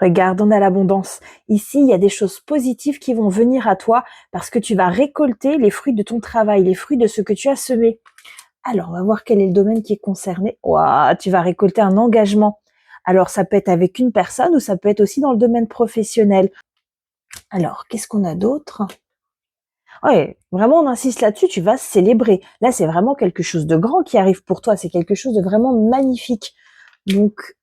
Regarde, on a l'abondance. Ici, il y a des choses positives qui vont venir à toi parce que tu vas récolter les fruits de ton travail, les fruits de ce que tu as semé. Alors, on va voir quel est le domaine qui est concerné. Ouah, tu vas récolter un engagement. Alors, ça peut être avec une personne ou ça peut être aussi dans le domaine professionnel. Alors, qu'est-ce qu'on a d'autre? Ouais, vraiment, on insiste là-dessus, tu vas célébrer. Là, c'est vraiment quelque chose de grand qui arrive pour toi. C'est quelque chose de vraiment magnifique. Donc,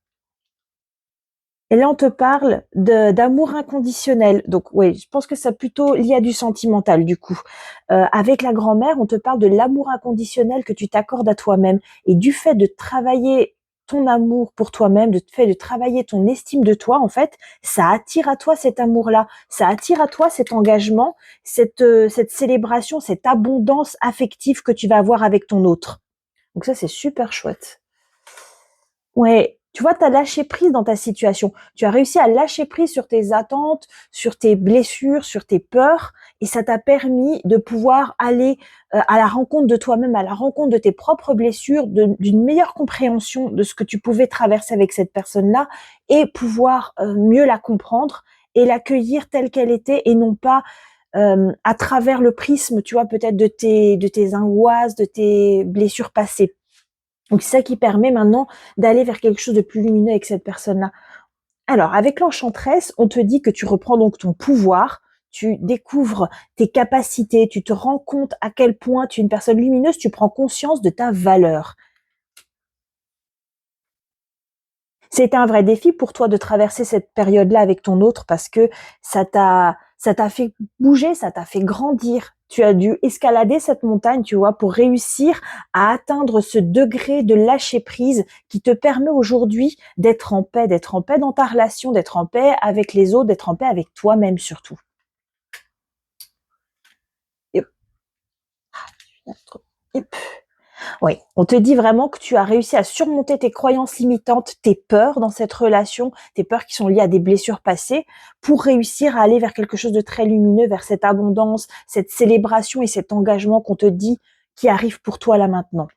et là, on te parle d'amour inconditionnel. Donc, oui, je pense que c'est plutôt lié à du sentimental, du coup. Avec la grand-mère, on te parle de l'amour inconditionnel que tu t'accordes à toi-même. Et du fait de travailler ton amour pour toi-même, du fait de travailler ton estime de toi, en fait, ça attire à toi cet amour-là. Ça attire à toi cet engagement, cette célébration, cette abondance affective que tu vas avoir avec ton autre. Donc ça, c'est super chouette. Ouais, tu vois, tu as lâché prise dans ta situation. Tu as réussi à lâcher prise sur tes attentes, sur tes blessures, sur tes peurs et ça t'a permis de pouvoir aller, à la rencontre de toi-même, à la rencontre de tes propres blessures, d'une meilleure compréhension de ce que tu pouvais traverser avec cette personne-là et pouvoir, mieux la comprendre et l'accueillir telle qu'elle était et non pas, à travers le prisme, tu vois, peut-être de tes angoisses, de tes blessures passées. Donc c'est ça qui permet maintenant d'aller vers quelque chose de plus lumineux avec cette personne-là. Alors avec l'enchanteresse, on te dit que tu reprends donc ton pouvoir, tu découvres tes capacités, tu te rends compte à quel point tu es une personne lumineuse, tu prends conscience de ta valeur. C'était un vrai défi pour toi de traverser cette période-là avec ton autre parce que ça t'a fait bouger, ça t'a fait grandir. Tu as dû escalader cette montagne, tu vois, pour réussir à atteindre ce degré de lâcher prise qui te permet aujourd'hui d'être en paix dans ta relation, d'être en paix avec les autres, d'être en paix avec toi-même surtout. Et- Oui, on te dit vraiment que tu as réussi à surmonter tes croyances limitantes, tes peurs dans cette relation, tes peurs qui sont liées à des blessures passées, pour réussir à aller vers quelque chose de très lumineux, vers cette abondance, cette célébration et cet engagement qu'on te dit qui arrive pour toi là maintenant.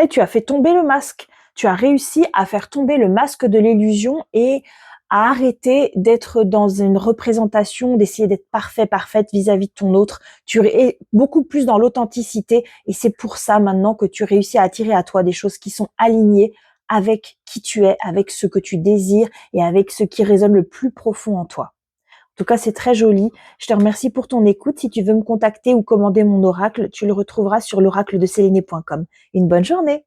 Et tu as fait tomber le masque. Tu as réussi à faire tomber le masque de l'illusion et à arrêter d'être dans une représentation, d'essayer d'être parfait, parfaite vis-à-vis de ton autre. Tu es beaucoup plus dans l'authenticité et c'est pour ça maintenant que tu réussis à attirer à toi des choses qui sont alignées avec qui tu es, avec ce que tu désires et avec ce qui résonne le plus profond en toi. En tout cas, c'est très joli. Je te remercie pour ton écoute. Si tu veux me contacter ou commander mon oracle, tu le retrouveras sur l'oracle de Séléné.com. Une bonne journée!